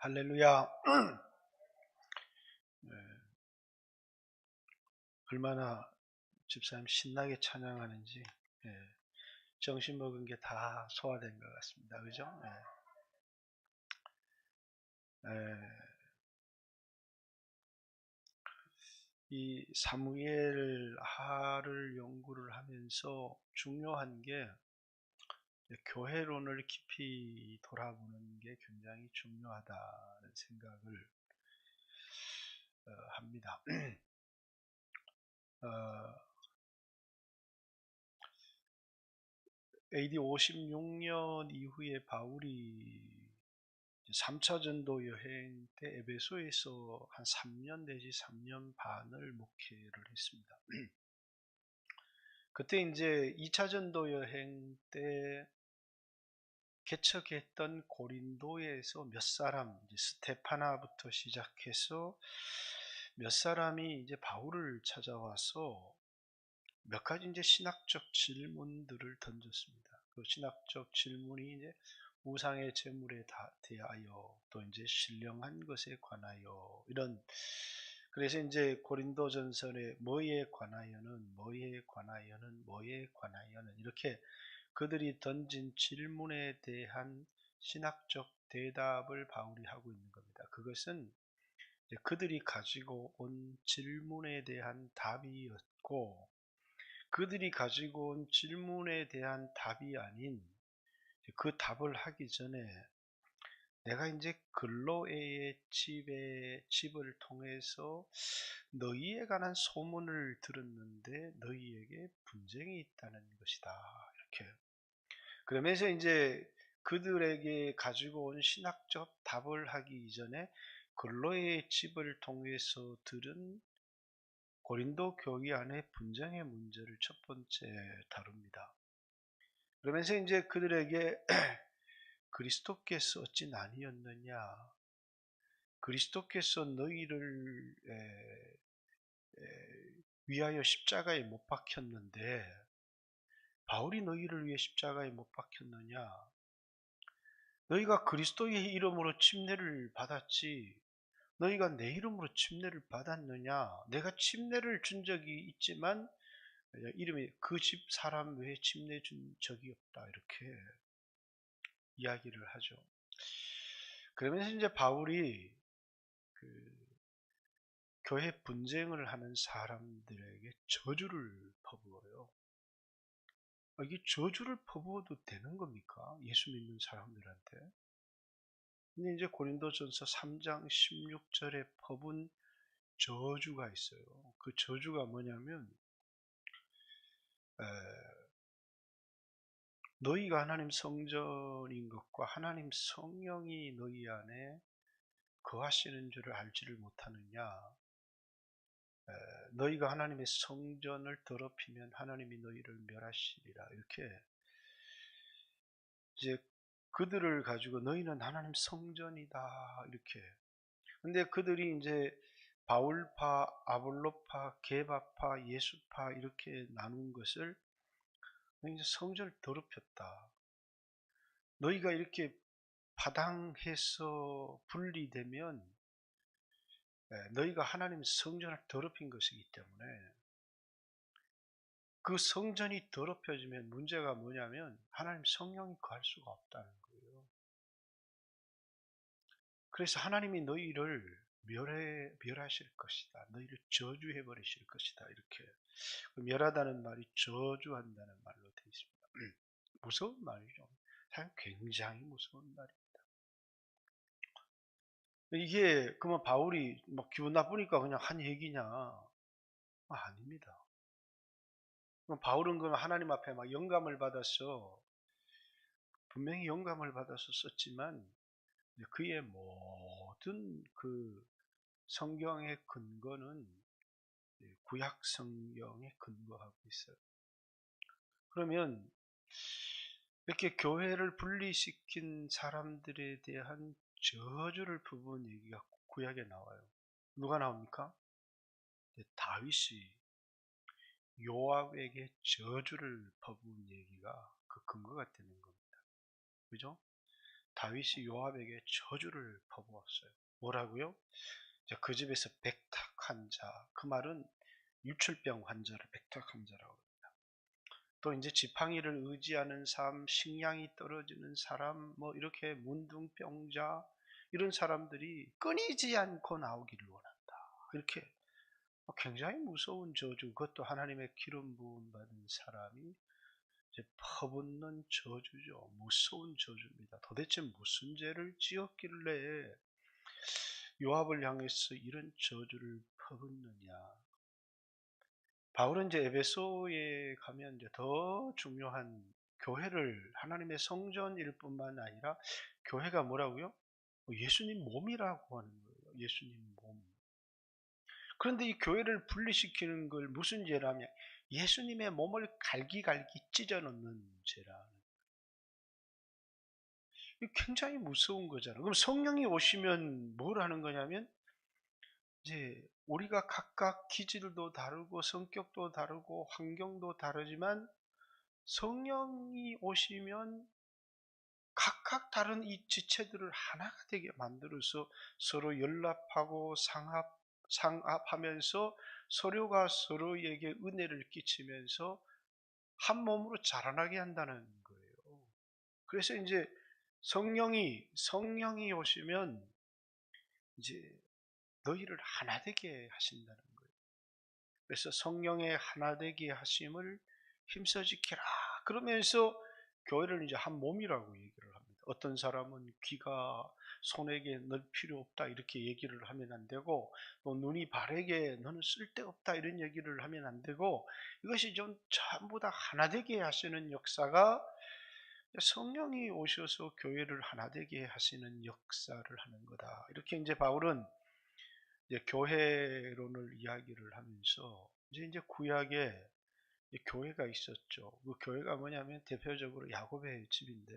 할렐루야. 네, 얼마나 집사님 신나게 찬양하는지 정신 먹은 게 다 소화된 것 같습니다. 그죠? 이 사무엘 하를 연구를 하면서 중요한 게 교회론을 깊이 돌아보는 게 굉장히 중요하다는 생각을 합니다. AD 56년 이후에 바울이 3차 전도 여행 때 에베소에서 한 3년 내지 3년 반을 목회를 했습니다. 그때 이제 2차 전도 여행 때 개척했던 고린도에서 몇 사람, 이제 스테파나부터 시작해서 몇 사람이 이제 바울을 찾아와서 몇 가지 이제 신학적 질문들을 던졌습니다. 그 신학적 질문이 이제 우상의 제물에 대하여 또 이제 신령한 것에 관하여 이런, 그래서 이제 고린도전설의 뭐에 관하여는 이렇게 그들이 던진 질문에 대한 신학적 대답을 바울이 하고 있는 겁니다. 그것은 그들이 가지고 온 질문에 대한 답이었고, 그들이 가지고 온 질문에 대한 답이 아닌 그 답을 하기 전에 내가 이제 글로에의 집을 통해서 너희에 관한 소문을 들었는데 너희에게 분쟁이 있다는 것이다. 이렇게. 그러면서 이제 그들에게 가지고 온 신학적 답을 하기 이전에 글로의 집을 통해서 들은 고린도 교회 안의 분쟁의 문제를 첫 번째 다룹니다. 그러면서 이제 그들에게 그리스도께서 어찌 아니었느냐, 그리스도께서 너희를 위하여 십자가에 못 박혔는데 바울이 너희를 위해 십자가에 못 박혔느냐, 너희가 그리스도의 이름으로 침례를 받았지 너희가 내 이름으로 침례를 받았느냐, 내가 침례를 준 적이 있지만 이름이 그 집 사람 외에 침례 준 적이 없다, 이렇게 이야기를 하죠. 그러면서 이제 바울이 그 교회 분쟁을 하는 사람들에게 저주를 퍼부어요. 이게 저주를 퍼부어도 되는 겁니까? 예수 믿는 사람들한테. 근데 이제 고린도전서 3장 16절에 퍼본 저주가 있어요. 그 저주가 뭐냐면 너희가 하나님 성전인 것과 하나님 성령이 너희 안에 거하시는 줄을 알지를 못하느냐, 너희가 하나님의 성전을 더럽히면 하나님이 너희를 멸하시리라, 이렇게 이제 그들을 가지고 너희는 하나님 성전이다, 이렇게. 근데 그들이 이제 바울파, 아볼로파, 게바파, 예수파 이렇게 나눈 것을 이제 성전을 더럽혔다, 너희가 이렇게 파당해서 분리되면 너희가 하나님 성전을 더럽힌 것이기 때문에, 그 성전이 더럽혀지면 문제가 뭐냐면 하나님 성령이 거할 수가 없다는 거예요. 그래서 하나님이 너희를 멸하실 것이다, 너희를 저주해 버리실 것이다, 이렇게. 멸하다는 말이 저주한다는 말로 되어 있습니다. 무서운 말이죠. 사실 굉장히 무서운 말입니다. 이게 그러면 바울이 막 기분 나쁘니까 그냥 한 얘기냐? 아닙니다. 그럼 바울은 그럼 하나님 앞에 막 영감을 받아서, 분명히 영감을 받아서 썼지만 그의 모든 그 성경의 근거는 구약 성경에 근거하고 있어요. 그러면 이렇게 교회를 분리시킨 사람들에 대한 저주를 퍼부은 얘기가 구약에 나와요. 누가 나옵니까? 다윗이 요압에게 저주를 퍼부은 얘기가 그 근거가 되는 겁니다. 그죠? 다윗이 요압에게 저주를 퍼부었어요. 뭐라고요? 그 집에서 백탁한 자, 그 말은 유출병 환자를 백탁한 자라고. 또 이제 지팡이를 의지하는 삶, 식량이 떨어지는 사람, 뭐 이렇게 문둥병자 이런 사람들이 끊이지 않고 나오기를 원한다. 이렇게 굉장히 무서운 저주, 그것도 하나님의 기름 부음 받은 사람이 이제 퍼붓는 저주죠. 무서운 저주입니다. 도대체 무슨 죄를 지었길래 요압을 향해서 이런 저주를 퍼붓느냐. 바울은 이제 에베소에 가면 이제 더 중요한 교회를 하나님의 성전일 뿐만 아니라 교회가 뭐라고요? 예수님 몸이라고 하는 거예요. 예수님 몸. 그런데 이 교회를 분리시키는 걸 무슨 죄라며? 예수님의 몸을 갈기갈기 찢어놓는 죄라. 이게 굉장히 무서운 거잖아요. 그럼 성령이 오시면 뭘 하는 거냐면 이제 우리가 각각 기질도 다르고 성격도 다르고 환경도 다르지만 성령이 오시면 각각 다른 이 지체들을 하나가 되게 만들어서 서로 연합하고 상합하면서 서로가 서로에게 은혜를 끼치면서 한 몸으로 자라나게 한다는 거예요. 그래서 이제 성령이 오시면 이제 너희를 하나 되게 하신다는 거예요. 그래서 성령의 하나 되게 하심을 힘써 지키라. 그러면서 교회를 이제 한 몸이라고 얘기를 합니다. 어떤 사람은 귀가 손에게 널 필요 없다 이렇게 얘기를 하면 안 되고, 또 눈이 발에게 너는 쓸데없다 이런 얘기를 하면 안 되고, 이것이 좀 전부 다 하나 되게 하시는 역사가 성령이 오셔서 교회를 하나 되게 하시는 역사를 하는 거다. 이렇게 이제 바울은 이제 교회론을 이야기를 하면서 이제 구약에 교회가 있었죠. 그 교회가 뭐냐면 대표적으로 야곱의 집인데,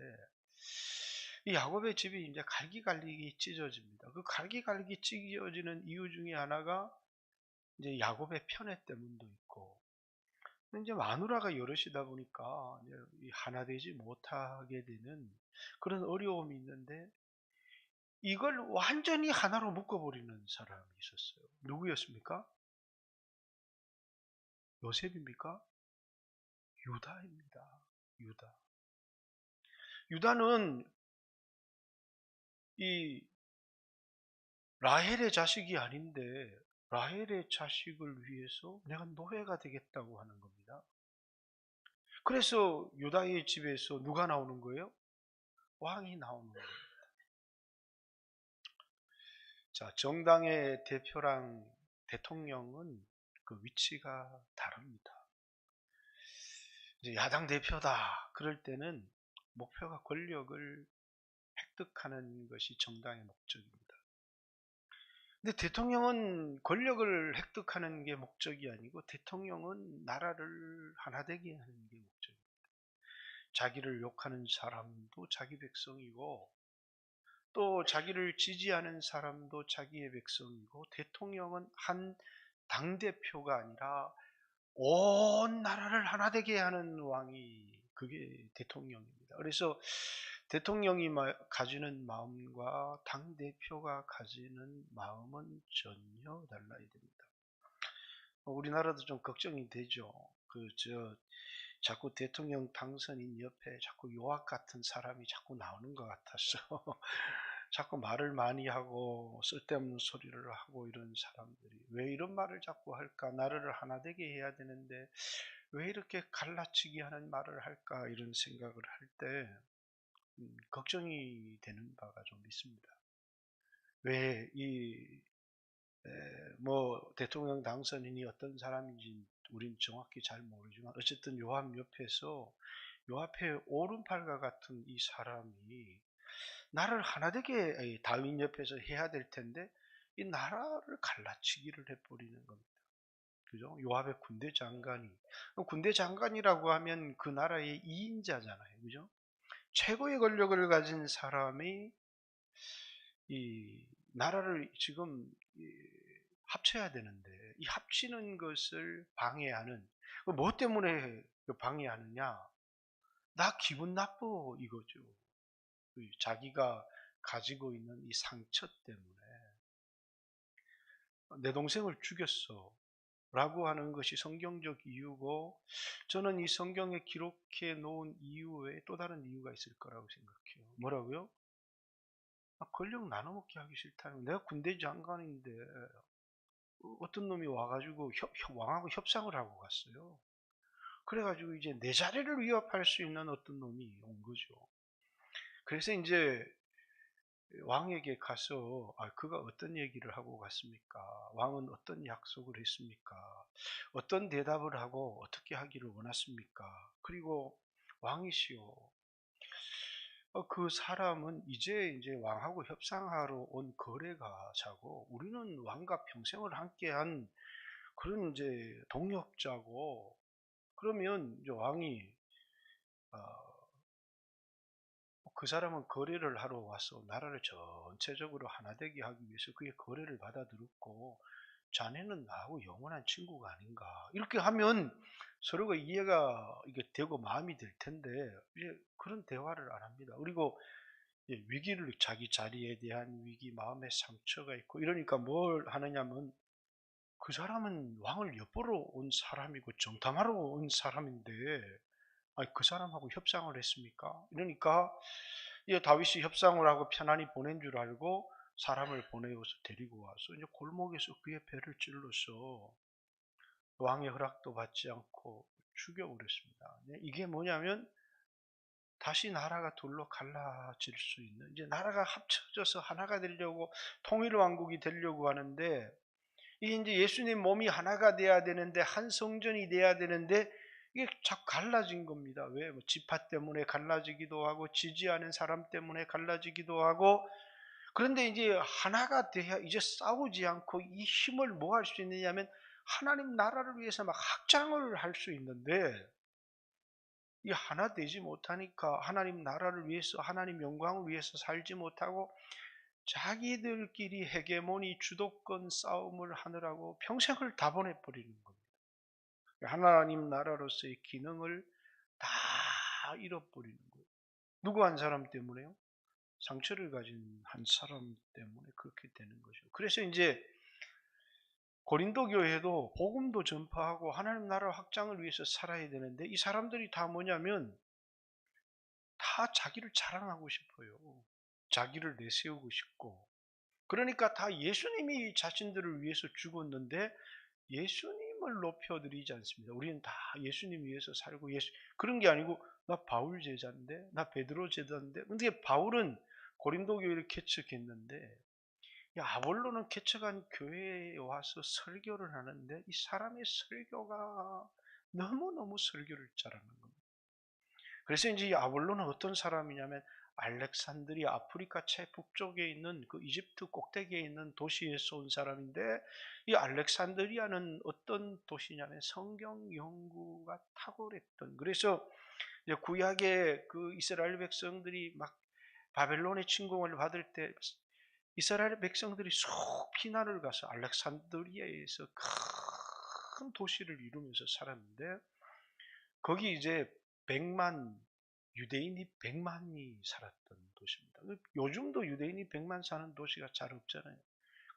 이 야곱의 집이 이제 갈기갈기 찢어집니다. 그 갈기갈기 찢어지는 이유 중에 하나가 이제 야곱의 편애 때문도 있고, 이제 마누라가 여럿이다 보니까 이제 하나 되지 못하게 되는 그런 어려움이 있는데, 이걸 완전히 하나로 묶어버리는 사람이 있었어요. 누구였습니까? 요셉입니까? 유다입니다. 유다. 유다는 이 라헬의 자식이 아닌데 라헬의 자식을 위해서 내가 노예가 되겠다고 하는 겁니다. 그래서 유다의 집에서 누가 나오는 거예요? 왕이 나오는 거예요. 자, 정당의 대표랑 대통령은 그 위치가 다릅니다. 이제 야당 대표다. 그럴 때는 목표가 권력을 획득하는 것이 정당의 목적입니다. 근데 대통령은 권력을 획득하는 게 목적이 아니고 대통령은 나라를 하나 되게 하는 게 목적입니다. 자기를 욕하는 사람도 자기 백성이고 또 자기를 지지하는 사람도 자기의 백성이고, 대통령은 한 당대표가 아니라 온 나라를 하나 되게 하는 왕이 그게 대통령입니다. 그래서 대통령이 가지는 마음과 당대표가 가지는 마음은 전혀 달라야 됩니다. 우리나라도 좀 걱정이 되죠. 자꾸 대통령 당선인 옆에 자꾸 요압 같은 사람이 자꾸 나오는 것 같아서 자꾸 말을 많이 하고 쓸데없는 소리를 하고 이런 사람들이 왜 이런 말을 자꾸 할까? 나라를 하나 되게 해야 되는데 왜 이렇게 갈라치기 하는 말을 할까? 이런 생각을 할 때 걱정이 되는 바가 좀 있습니다. 왜 대통령 당선인이 어떤 사람인지 우린 정확히 잘 모르지만 어쨌든 요압 옆에서 요압의 오른팔과 같은 이 사람이 나라를 하나 되게 다윈 옆에서 해야 될 텐데 이 나라를 갈라치기를 해버리는 겁니다. 그죠? 요압의 군대 장관이라고 하면 그 나라의 2인자잖아요. 그죠? 최고의 권력을 가진 사람이 이 나라를 지금 합쳐야 되는데 이 합치는 것을 방해하는, 뭐 때문에 방해하느냐? 나 기분 나빠 이거죠. 자기가 가지고 있는 이 상처 때문에 내 동생을 죽였어 라고 하는 것이 성경적 이유고, 저는 이 성경에 기록해 놓은 이유 외에 또 다른 이유가 있을 거라고 생각해요. 뭐라고요? 권력 나눠먹기 하기 싫다는, 내가 군대 장관인데 어떤 놈이 와가지고 왕하고 협상을 하고 갔어요. 그래가지고 이제 내 자리를 위협할 수 있는 어떤 놈이 온 거죠. 그래서 이제 왕에게 가서 그가 어떤 얘기를 하고 갔습니까? 왕은 어떤 약속을 했습니까? 어떤 대답을 하고 어떻게 하기를 원하십니까? 그리고 왕이시여, 그 사람은 이제 왕하고 협상하러 온 거래가자고, 우리는 왕과 평생을 함께한 그런 이제 동역자고, 그러면 이제 왕이 어, 그 사람은 거래를 하러 와서 나라를 전체적으로 하나 되게 하기 위해서 그의 거래를 받아들였고, 자네는 나하고 영원한 친구가 아닌가, 이렇게 하면 서로가 이해가 이게 되고 마음이 될 텐데, 이제 그런 대화를 안 합니다. 그리고 위기를, 자기 자리에 대한 위기, 마음의 상처가 있고 이러니까 뭘 하느냐면, 그 사람은 왕을 엿보러 온 사람이고 정탐하러 온 사람인데 그 사람하고 협상을 했습니까? 이러니까 이 다윗이 협상을 하고 편안히 보낸 줄 알고 사람을 보내어서 데리고 와서 이제 골목에서 그의 배를 찔러서 왕의 허락도 받지 않고 죽여버렸습니다. 이게 뭐냐면, 다시 나라가 둘로 갈라질 수 있는, 이제 나라가 합쳐져서 하나가 되려고, 통일왕국이 되려고 하는데, 이게 이제 예수님 몸이 하나가 돼야 되는데, 한 성전이 돼야 되는데, 이게 자꾸 갈라진 겁니다. 왜? 뭐 지파 때문에 갈라지기도 하고, 지지하는 사람 때문에 갈라지기도 하고. 그런데 이제 하나가 돼야 이제 싸우지 않고 이 힘을 뭐 할 수 있느냐면, 하나님 나라를 위해서 막 확장을 할 수 있는데, 이 하나 되지 못하니까 하나님 나라를 위해서, 하나님 영광을 위해서 살지 못하고 자기들끼리 헤게모니 주도권 싸움을 하느라고 평생을 다 보내버리는 겁니다. 하나님 나라로서의 기능을 다 잃어버리는 거예요. 누구 한 사람 때문에요? 상처를 가진 한 사람 때문에 그렇게 되는 거죠. 그래서 이제 고린도 교회도 복음도 전파하고 하나님 나라 확장을 위해서 살아야 되는데, 이 사람들이 다 뭐냐면 다 자기를 자랑하고 싶어요. 자기를 내세우고 싶고. 그러니까 다 예수님이 자신들을 위해서 죽었는데 예수님을 높여드리지 않습니다. 우리는 다 예수님 위해서 살고, 그런 게 아니고, 나 바울 제자인데, 나 베드로 제자인데. 근데 바울은 고린도 교회를 개척했는데, 아볼로는 개척한 교회에 와서 설교를 하는데 이 사람의 설교가 너무너무 설교를 잘하는 겁니다. 그래서 이제 이 아볼로는 어떤 사람이냐면, 알렉산드리아, 아프리카 최북쪽에 있는 그 이집트 꼭대기에 있는 도시에서 온 사람인데, 이 알렉산드리아는 어떤 도시냐면 성경 연구가 탁월했던, 그래서 이제 구약의 그 이스라엘 백성들이 막 바벨론의 침공을 받을 때 이스라엘 백성들이 속 피난을 가서 알렉산드리아에서 큰 도시를 이루면서 살았는데, 거기 이제 100만, 유대인이 100만이 살았던 도시입니다. 요즘도 유대인이 100만 사는 도시가 잘 없잖아요.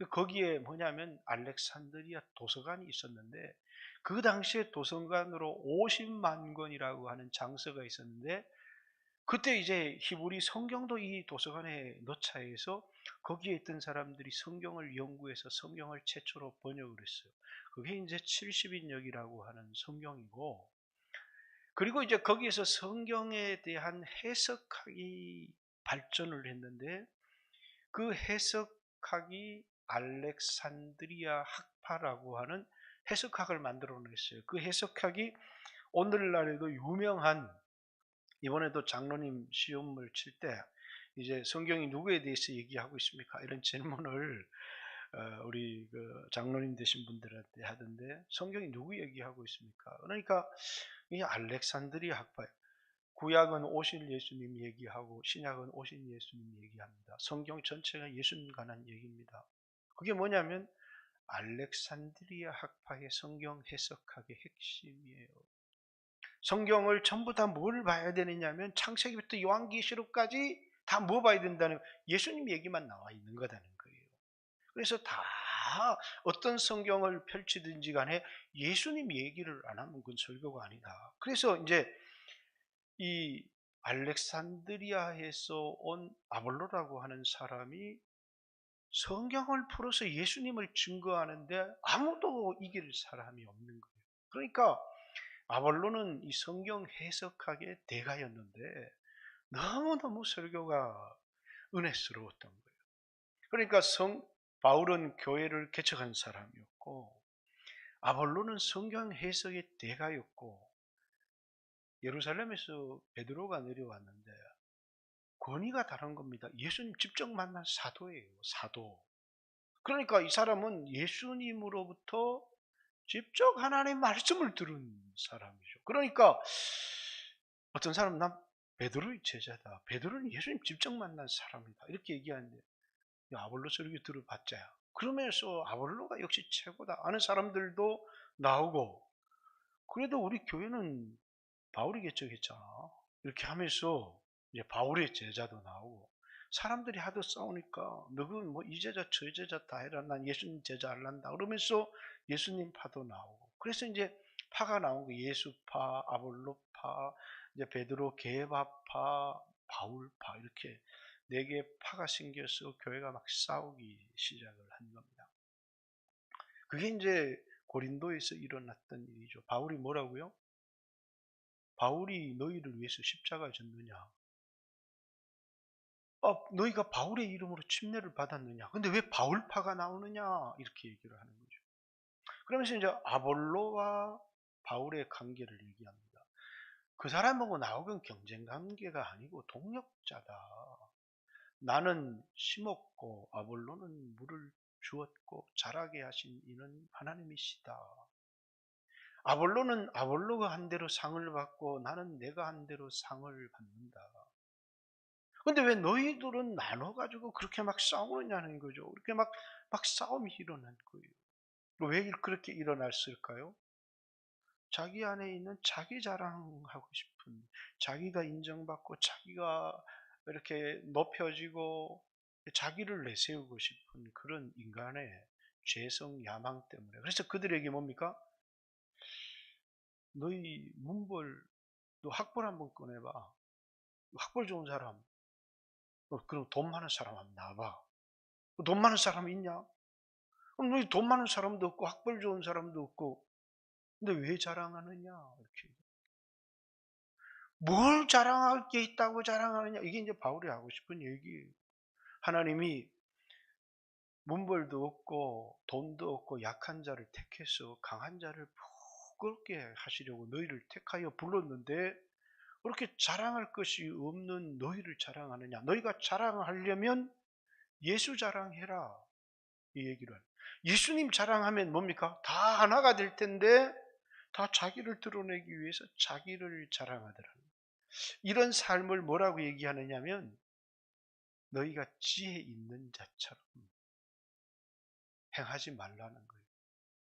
거기에 뭐냐면 알렉산드리아 도서관이 있었는데, 그 당시에 도서관으로 50만 권이라고 하는 장서가 있었는데, 그때 이제 히브리 성경도 이 도서관에 넣자 해서 거기에 있던 사람들이 성경을 연구해서 성경을 최초로 번역을 했어요. 그게 이제 70인역이라고 하는 성경이고, 그리고 이제 거기에서 성경에 대한 해석학이 발전을 했는데, 그 해석학이 알렉산드리아 학파라고 하는 해석학을 만들어냈어요. 그 해석학이 오늘날에도 유명한, 이번에도 장로님 시험을 칠 때 이제 성경이 누구에 대해서 얘기하고 있습니까? 이런 질문을 우리 그 장로님 되신 분들한테 하던데, 성경이 누구 얘기하고 있습니까? 그러니까 이 알렉산드리아 학파예요. 구약은 오실 예수님 얘기하고 신약은 오신 예수님 얘기합니다. 성경 전체가 예수님 관한 얘기입니다. 그게 뭐냐면 알렉산드리아 학파의 성경 해석학의 핵심이에요. 성경을 전부 다 뭘 봐야 되느냐면 창세기부터 요한계시록까지 다 뭐 봐야 된다는 예수님 얘기만 나와 있는 거다는 거예요. 그래서 다 어떤 성경을 펼치든지 간에 예수님 얘기를 안 하면 그건 설교가 아니다. 그래서 이제 이 알렉산드리아에서 온 아볼로라고 하는 사람이 성경을 풀어서 예수님을 증거하는데 아무도 이길 사람이 없는 거예요. 그러니까 아볼로는 이 성경 해석학의 대가였는데 너무너무 설교가 은혜스러웠던 거예요. 그러니까 바울은 교회를 개척한 사람이었고 아볼로는 성경 해석의 대가였고 예루살렘에서 베드로가 내려왔는데 권위가 다른 겁니다. 예수님 직접 만난 사도예요. 사도. 그러니까 이 사람은 예수님으로부터 직접 하나님의 말씀을 들은 사람이죠. 그러니까 어떤 사람은 난 베드로의 제자다. 베드로는 예수님 직접 만난 사람이다. 이렇게 얘기하는데 아볼로 설교 들어봤자 그러면서 아볼로가 역시 최고다 하는 사람들도 나오고 그래도 우리 교회는 바울이 개척했잖아. 이렇게 하면서 이제 바울의 제자도 나오고 사람들이 하도 싸우니까 너는 뭐 이 제자 저 제자 다 해라 난 예수님 제자 할란다 그러면서 예수님 파도 나오고 그래서 이제 파가 나오고 예수파 아볼로파 이제 베드로 게바파 바울파 이렇게 네 개의 파가 생겨서 교회가 막 싸우기 시작을 한 겁니다. 그게 이제 고린도에서 일어났던 일이죠. 바울이 뭐라고요? 바울이 너희를 위해서 십자가를 졌느냐? 너희가 바울의 이름으로 침례를 받았느냐? 근데 왜 바울파가 나오느냐? 이렇게 얘기를 하는 거죠. 그러면서 이제 아볼로와 바울의 관계를 얘기합니다. 그 사람하고 나하고는 경쟁 관계가 아니고 동력자다. 나는 심었고 아볼로는 물을 주었고 자라게 하신 이는 하나님이시다. 아볼로는 아볼로가 한 대로 상을 받고 나는 내가 한 대로 상을 받는다. 근데 왜 너희들은 나눠가지고 그렇게 막 싸우느냐는 거죠. 이렇게 막 싸움이 일어난 거예요. 왜 그렇게 일어났을까요? 자기 안에 있는 자기 자랑하고 싶은, 자기가 인정받고 자기가 이렇게 높여지고 자기를 내세우고 싶은 그런 인간의 죄성 야망 때문에. 그래서 그들에게 뭡니까? 너희 문벌, 너 학벌 한번 꺼내봐. 학벌 좋은 사람, 그럼 돈 많은 사람 한번 나와봐. 돈 많은 사람 있냐? 그럼 너희 돈 많은 사람도 없고 학벌 좋은 사람도 없고 근데 왜 자랑하느냐? 이렇게. 뭘 자랑할 게 있다고 자랑하느냐? 이게 이제 바울이 하고 싶은 얘기예요. 하나님이 문벌도 없고 돈도 없고 약한 자를 택해서 강한 자를 부끄럽게 하시려고 너희를 택하여 불렀는데 그렇게 자랑할 것이 없는 너희를 자랑하느냐? 너희가 자랑하려면 예수 자랑해라. 이 얘기를. 예수님 자랑하면 뭡니까? 다 하나가 될 텐데 다 자기를 드러내기 위해서 자기를 자랑하더라. 이런 삶을 뭐라고 얘기하느냐면 너희가 지혜 있는 자처럼 행하지 말라는 거예요.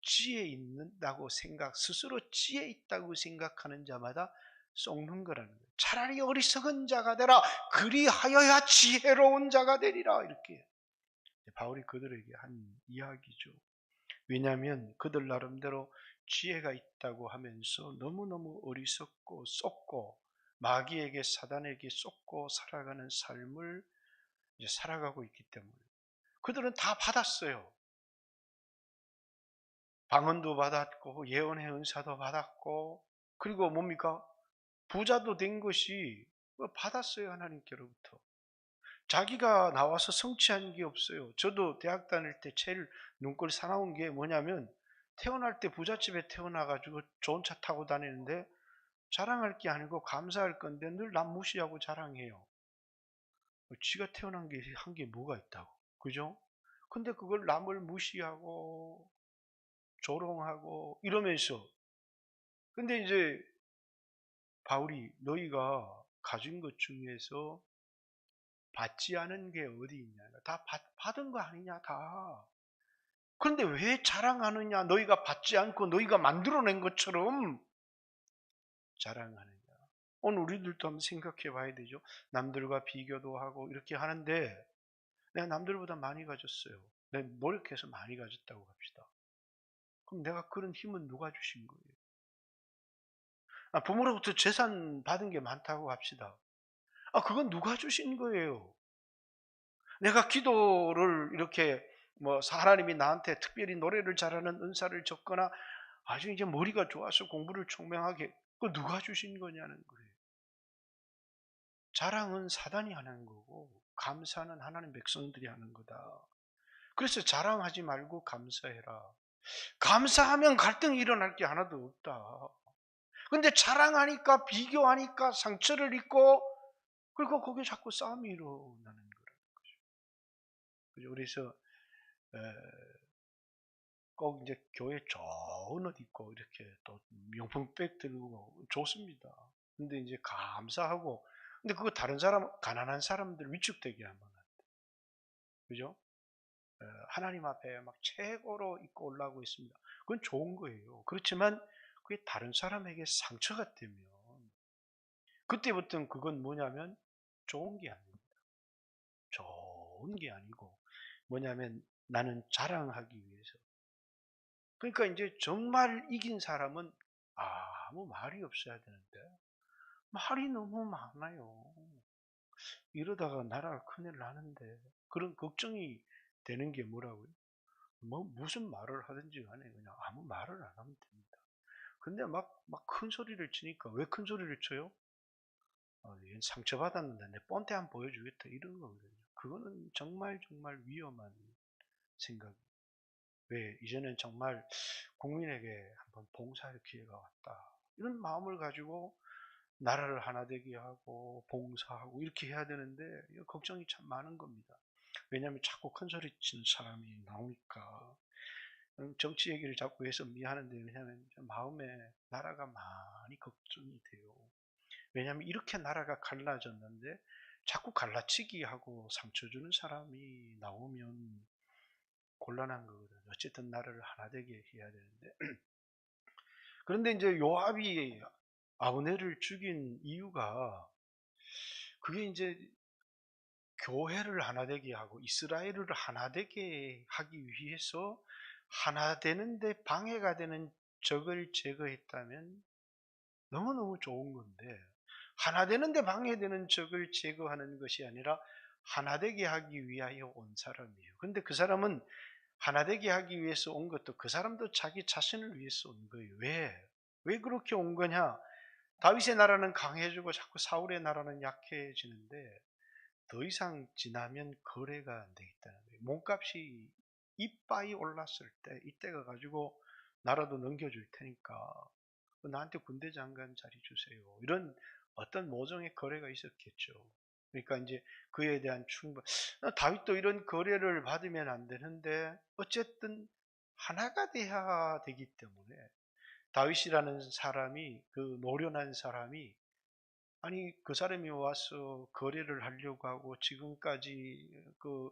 지혜 있는다고 스스로 지혜 있다고 생각하는 자마다 썩는 거라는 거예요. 차라리 어리석은 자가 되라. 그리하여야 지혜로운 자가 되리라. 이렇게 바울이 그들에게 한 이야기죠. 왜냐하면 그들 나름대로 지혜가 있다고 하면서 너무너무 어리석고 썩고 마귀에게 사단에게 쏟고 살아가는 삶을 이제 살아가고 있기 때문에 그들은 다 받았어요. 방언도 받았고 예언의 은사도 받았고 그리고 뭡니까? 부자도 된 것이 받았어요. 하나님께로부터. 자기가 나와서 성취한 게 없어요. 저도 대학 다닐 때 제일 눈꼴 사나운 게 뭐냐면 태어날 때 부잣집에 태어나가지고 좋은 차 타고 다니는데 자랑할 게 아니고 감사할 건데 늘 남 무시하고 자랑해요. 지가 태어난 게 한 게 뭐가 있다고. 그죠? 근데 그걸 남을 무시하고 조롱하고 이러면서 근데 이제 바울이 너희가 가진 것 중에서 받지 않은 게 어디 있냐. 다 받은 거 아니냐, 다. 그런데 왜 자랑하느냐? 너희가 받지 않고 너희가 만들어낸 것처럼 자랑하느냐. 오늘 우리들도 한번 생각해 봐야 되죠. 남들과 비교도 하고 이렇게 하는데 내가 남들보다 많이 가졌어요. 내가 노력해서 많이 가졌다고 합시다. 그럼 내가 그런 힘은 누가 주신 거예요? 부모로부터 재산 받은 게 많다고 합시다. 그건 누가 주신 거예요? 내가 기도를 이렇게 하나님이 나한테 특별히 노래를 잘하는 은사를 줬거나 아주 이제 머리가 좋아서 공부를 총명하게 그 누가 주신 거냐는 거예요. 자랑은 사단이 하는 거고 감사는 하나님 백성들이 하는 거다. 그래서 자랑하지 말고 감사해라. 감사하면 갈등이 일어날 게 하나도 없다. 근데 자랑하니까 비교하니까 상처를 입고 그리고 거기에 자꾸 싸움이 일어나는 거예요. 그죠? 그래서 꼭 이제 교회 좋은 옷 입고 이렇게 또 명품백 들고 좋습니다. 근데 이제 감사하고 근데 그거 다른 사람 가난한 사람들 위축되게 하면 안 돼. 그죠? 하나님 앞에 막 최고로 입고 올라오고 있습니다. 그건 좋은 거예요. 그렇지만 그게 다른 사람에게 상처가 되면 그때부터는 그건 뭐냐면 좋은 게 아닙니다. 좋은 게 아니고 뭐냐면 나는 자랑하기 위해서. 그러니까 이제 정말 이긴 사람은 아무 말이 없어야 되는데 말이 너무 많아요. 이러다가 나라가 큰일 나는데 그런 걱정이 되는 게 뭐라고요? 무슨 말을 하든지 간에 그냥 아무 말을 안 하면 됩니다. 근데 막 큰 소리를 치니까 왜 큰 소리를 쳐요? 얘는 상처받았는데 내 뻔테 한번 보여주겠다 이런 거거든요. 그거는 정말 정말 위험한 생각. 왜 이제는 정말 국민에게 한번 봉사할 기회가 왔다. 이런 마음을 가지고 나라를 하나 되게 하고 봉사하고 이렇게 해야 되는데 걱정이 참 많은 겁니다. 왜냐하면 자꾸 큰 소리 치는 사람이 나오니까 정치 얘기를 자꾸 해서 미안한데 왜냐하면 마음에 나라가 많이 걱정이 돼요. 왜냐하면 이렇게 나라가 갈라졌는데 자꾸 갈라치기 하고 상처 주는 사람이 나오면 곤란한 거거든요. 어쨌든 나라를 하나 되게 해야 되는데 그런데 이제 요압이 아브넬을 죽인 이유가 그게 이제 교회를 하나 되게 하고 이스라엘을 하나 되게 하기 위해서 하나 되는데 방해가 되는 적을 제거했다면 너무너무 좋은 건데 하나 되는데 방해되는 적을 제거하는 것이 아니라 하나 되게 하기 위하여 온 사람이에요. 근데 그 사람은 하나 되게 하기 위해서 온 것도 그 사람도 자기 자신을 위해서 온 거예요. 왜? 왜 그렇게 온 거냐? 다윗의 나라는 강해지고 자꾸 사울의 나라는 약해지는데 더 이상 지나면 거래가 안 되겠다는 거예요. 몸값이 이빠이 올랐을 때 이때가 가지고 나라도 넘겨줄 테니까 나한테 군대 장관 자리 주세요. 이런 어떤 모종의 거래가 있었겠죠. 그러니까 이제 그에 대한 충분. 다윗도 이런 거래를 받으면 안 되는데 어쨌든 하나가 돼야 되기 때문에 다윗이라는 사람이 그 노련한 사람이 아니 그 사람이 와서 거래를 하려고 하고 지금까지 그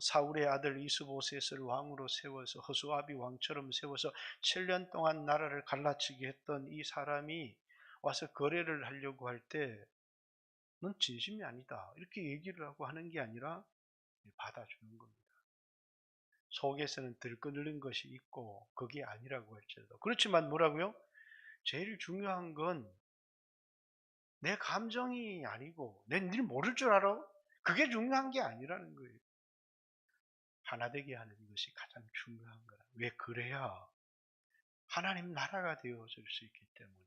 사울의 아들 이스보셋을 왕으로 세워서 허수아비 왕처럼 세워서 7년 동안 나라를 갈라치게 했던 이 사람이 와서 거래를 하려고 할 때 넌 진심이 아니다 이렇게 얘기를 하고 하는 게 아니라 받아주는 겁니다. 속에서는 들끓는 것이 있고 그게 아니라고 할지라도 그렇지만 뭐라고요? 제일 중요한 건 내 감정이 아니고 네 모를 줄 알아? 그게 중요한 게 아니라는 거예요. 하나 되게 하는 것이 가장 중요한 거라. 왜 그래야 하나님 나라가 되어질 수 있기 때문이라.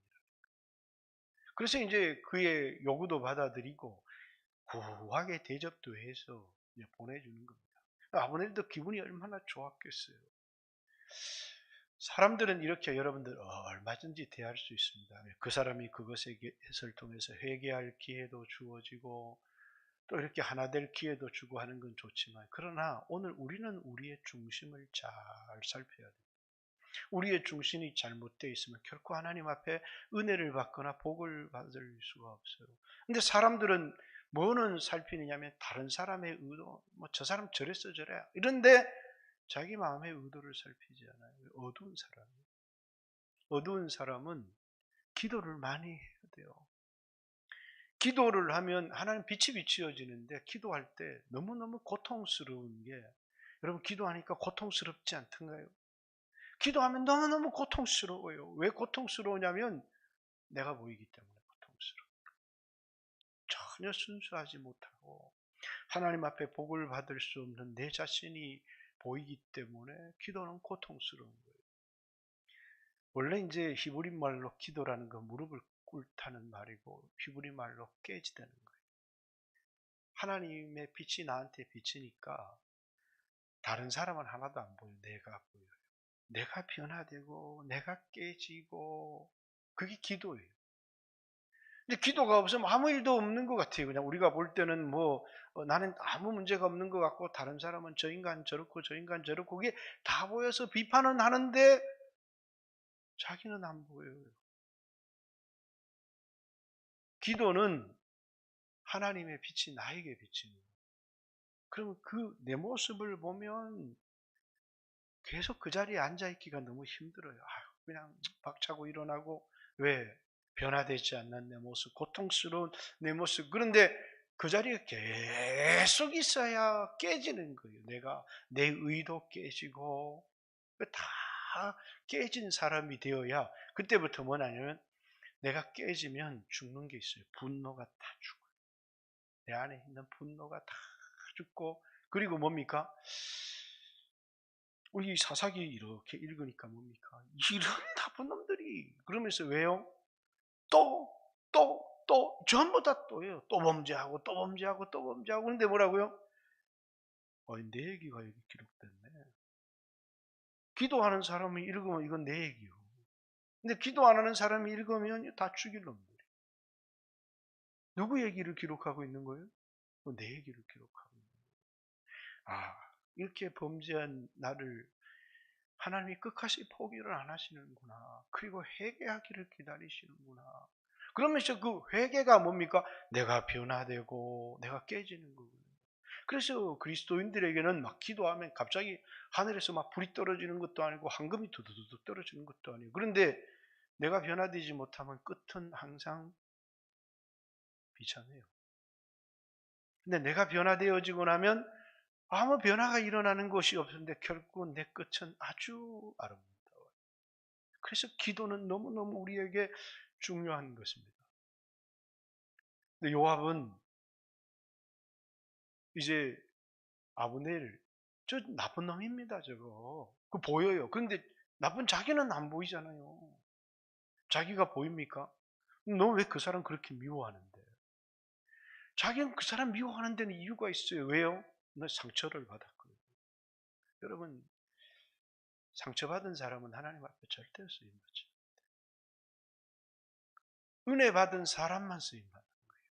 그래서 이제 그의 요구도 받아들이고 구하게 대접도 해서 보내주는 겁니다. 아버님도 기분이 얼마나 좋았겠어요. 사람들은 이렇게 여러분들 얼마든지 대할 수 있습니다. 그 사람이 그것을 통해서 회개할 기회도 주어지고 또 이렇게 하나 될 기회도 주고 하는 건 좋지만 그러나 오늘 우리는 우리의 중심을 잘 살펴야 돼요. 우리의 중심이 잘못되어 있으면 결코 하나님 앞에 은혜를 받거나 복을 받을 수가 없어요. 근데 사람들은 뭐는 살피느냐면 다른 사람의 의도, 저 사람 저랬어 저래 이런데 자기 마음의 의도를 살피지 않아요. 어두운 사람. 어두운 사람은 기도를 많이 해야 돼요. 기도를 하면 하나님 빛이 비추어지는데 기도할 때 너무너무 고통스러운 게 여러분 기도하니까 고통스럽지 않던가요? 기도하면 너무너무 고통스러워요. 왜 고통스러우냐면 내가 보이기 때문에 고통스러워. 전혀 순수하지 못하고 하나님 앞에 복을 받을 수 없는 내 자신이 보이기 때문에 기도는 고통스러운 거예요. 원래 이제 히브리 말로 기도라는 건 무릎을 꿇다는 말이고 히브리 말로 깨지다는 거예요. 하나님의 빛이 나한테 비치니까 다른 사람은 하나도 안 보여. 내가 보여요. 내가 변화되고 내가 깨지고 그게 기도예요. 근데 기도가 없으면 아무 일도 없는 것 같아요. 그냥 우리가 볼 때는 뭐 나는 아무 문제가 없는 것 같고 다른 사람은 저 인간 저렇고 저 인간 저렇고 그게 다 보여서 비판은 하는데 자기는 안 보여요. 기도는 하나님의 빛이 나에게 비치는 거예요. 그러면 그 내 모습을 보면 계속 그 자리에 앉아있기가 너무 힘들어요. 그냥 박차고 일어나고 왜 변화되지 않는 내 모습, 고통스러운 내 모습. 그런데 그 자리에 계속 있어야 깨지는 거예요. 내 의도 깨지고 다 깨진 사람이 되어야 그때부터 뭐냐면 내가 깨지면 죽는 게 있어요. 분노가 다 죽어요. 내 안에 있는 분노가 다 죽고 그리고 뭡니까? 우리 사사기 이렇게 읽으니까 뭡니까? 이런 나쁜 놈들이 그러면서 왜요? 또 전부 다 또예요. 또 범죄하고 또 범죄하고 또 범죄하고 그런데 뭐라고요? 내 얘기가 여기 기록됐네. 기도하는 사람이 읽으면 이건 내 얘기요. 근데 기도 안 하는 사람이 읽으면 다 죽일 놈들. 누구 얘기를 기록하고 있는 거예요? 내 얘기를 기록하고 있는 거예요. 이렇게 범죄한 나를 하나님이 끝까지 포기를 안 하시는구나. 그리고 회개하기를 기다리시는구나. 그러면서 그 회개가 뭡니까? 내가 변화되고 내가 깨지는 거거든요. 그래서 그리스도인들에게는 막 기도하면 갑자기 하늘에서 막 불이 떨어지는 것도 아니고 황금이 두두두둑 떨어지는 것도 아니고 그런데 내가 변화되지 못하면 끝은 항상 비참해요. 근데 내가 변화되어지고 나면 아무 변화가 일어나는 것이 없는데 결국 내 끝은 아주 아름다워요. 그래서 기도는 너무너무 우리에게 중요한 것입니다. 근데 요압은 이제 아브넬 저 나쁜 놈입니다. 저거 그 보여요. 그런데 나쁜 자기는 안 보이잖아요. 자기가 보입니까? 너 왜 그 사람 그렇게 미워하는데? 자기는 그 사람 미워하는 데는 이유가 있어요. 왜요? 너 상처를 받았거든요. 여러분 상처받은 사람은 하나님 앞에 절대로 쓰임받지 은혜 받은 사람만 쓰임받는 거예요.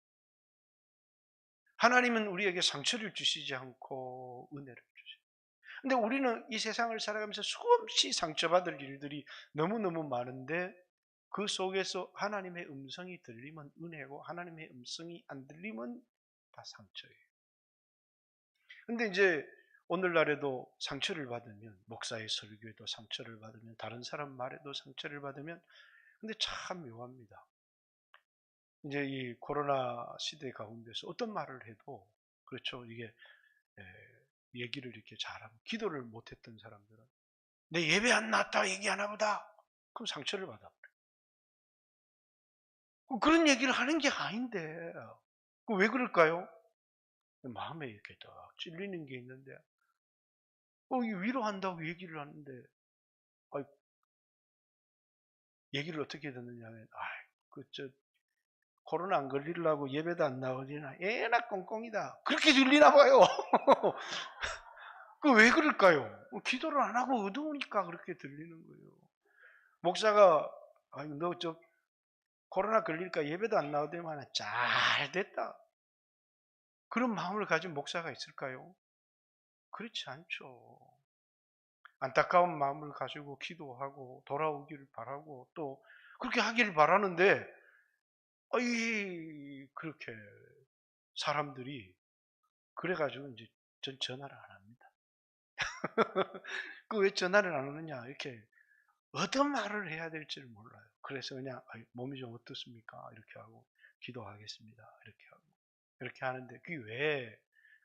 하나님은 우리에게 상처를 주시지 않고 은혜를 주셔요. 근데 우리는 이 세상을 살아가면서 수없이 상처받을 일들이 너무너무 많은데 그 속에서 하나님의 음성이 들리면 은혜고 하나님의 음성이 안 들리면 다 상처예요. 근데 이제 오늘날에도 상처를 받으면 목사의 설교에도 상처를 받으면 다른 사람 말에도 상처를 받으면 근데 참 묘합니다. 이제 이 코로나 시대 가운데서 어떤 말을 해도 그렇죠. 이게 얘기를 이렇게 잘하고 기도를 못했던 사람들은 내 예배 안 나왔다 얘기하나 보다. 그럼 상처를 받아. 그런 얘기를 하는 게 아닌데 왜 그럴까요? 마음에 이렇게 딱 찔리는 게 있는데 위로한다고 얘기를 하는데 아, 얘기를 어떻게 듣느냐면 그저 코로나 안 걸리려고 예배도 안 나오리나 애나 꽁꽁이다 그렇게 들리나 봐요. 그 왜 그럴까요? 기도를 안 하고 어두우니까 그렇게 들리는 거예요. 목사가 너 저 코로나 걸릴까 예배도 안 나오더만 잘 됐다. 그런 마음을 가진 목사가 있을까요? 그렇지 않죠. 안타까운 마음을 가지고 기도하고 돌아오기를 바라고 또 그렇게 하기를 바라는데 그렇게 사람들이 그래가지고 이제 전 전화를 안 합니다. 그 왜 전화를 안 하느냐 이렇게 어떤 말을 해야 될지를 몰라요. 그래서 그냥 몸이 좀 어떻습니까? 이렇게 하고 기도하겠습니다. 이렇게 하고. 이렇게 하는데 그게 왜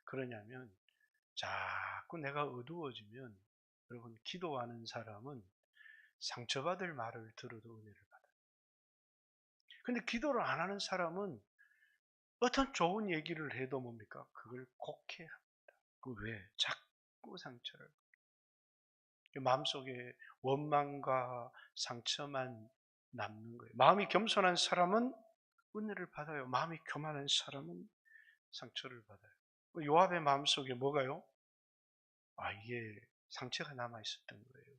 그러냐면 자꾸 내가 어두워지면 여러분 기도하는 사람은 상처받을 말을 들어도 은혜를 받아요. 근데 기도를 안 하는 사람은 어떤 좋은 얘기를 해도 뭡니까? 그걸 곡해합니다. 그 왜? 자꾸 상처를. 마음속에 원망과 상처만 남는 거예요. 마음이 겸손한 사람은 은혜를 받아요. 마음이 교만한 사람은 상처를 받아요. 요압의 마음속에 뭐가요? 이게 상처가 남아 있었던 거예요.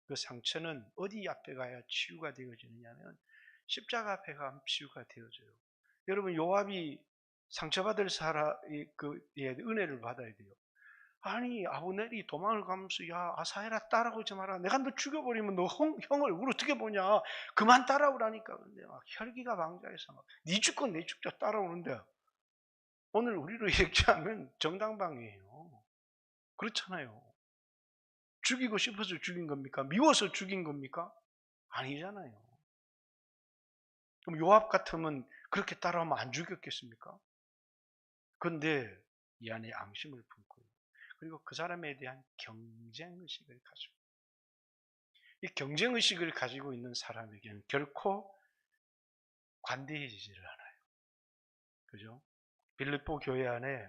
그 상처는 어디 앞에 가야 치유가 되어지느냐면 십자가 앞에 가면 치유가 되어져요. 여러분 요압이 상처받을 사람이 은혜를 받아야 돼요. 아니 아브넬이 도망을 가면서 야 아사헬아 따라오지 마라. 내가 너 죽여버리면 너 형을 우리 어떻게 보냐. 그만 따라오라니까. 근데 막 혈기가 방자해서 막 네 죽고 내 죽자 따라오는데 오늘 우리로 얘기하면 정당방위예요. 그렇잖아요. 죽이고 싶어서 죽인 겁니까? 미워서 죽인 겁니까? 아니잖아요. 그럼 요압 같으면 그렇게 따라오면 안 죽였겠습니까? 근데 이 안에 앙심을 품고 그리고 그 사람에 대한 경쟁의식을 가지고 이 경쟁의식을 가지고 있는 사람에게는 결코 관대해지지를 않아요. 그죠? 빌립보 교회 안에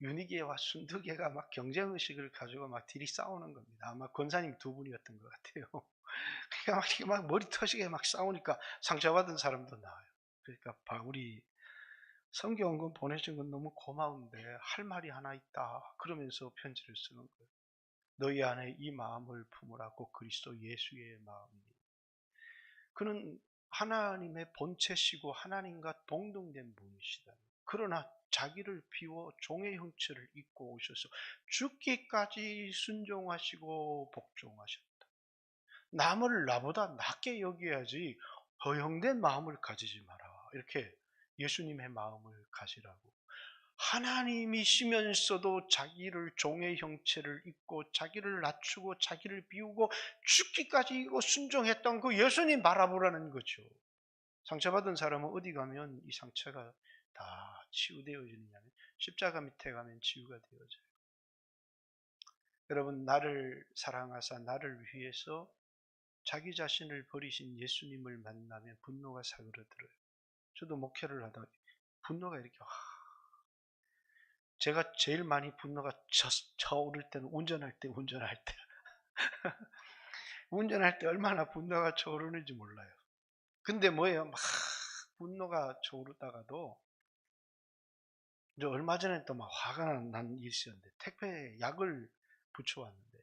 윤희계와 순두계가 막 경쟁의식을 가지고 막 둘이 싸우는 겁니다. 아마 권사님 두 분이었던 것 같아요. 그러니까 막 머리 터지게 막 싸우니까 상처받은 사람도 나와요. 그러니까 바울이 성경은 보내준 건 너무 고마운데 할 말이 하나 있다. 그러면서 편지를 쓰는 거예요. 너희 안에 이 마음을 품으라. 곧 그리스도 예수의 마음이니. 그는 하나님의 본체시고 하나님과 동등된 분이시다. 그러나 자기를 비워 종의 형체를 입고 오셔서 죽기까지 순종하시고 복종하셨다. 남을 나보다 낮게 여겨야지 허영된 마음을 가지지 마라. 이렇게 예수님의 마음을 가지라고. 하나님이시면서도 자기를 종의 형체를 입고 자기를 낮추고 자기를 비우고 죽기까지 순종했던 그 예수님 바라보라는 거죠. 상처받은 사람은 어디 가면 이 상처가 다 치유되어지느냐면 십자가 밑에 가면 치유가 되어져요. 여러분 나를 사랑하사 나를 위해서 자기 자신을 버리신 예수님을 만나면 분노가 사그러들어요. 저도 목회를 하다 분노가 이렇게 제가 제일 많이 분노가 차오를 때는 운전할 때 운전할 때 얼마나 분노가 차오르는지 몰라요. 근데 뭐예요? 막 분노가 차오르다가도 이제 얼마 전에 또 막 화가 난 일이 있었는데 택배에 약을 붙여왔는데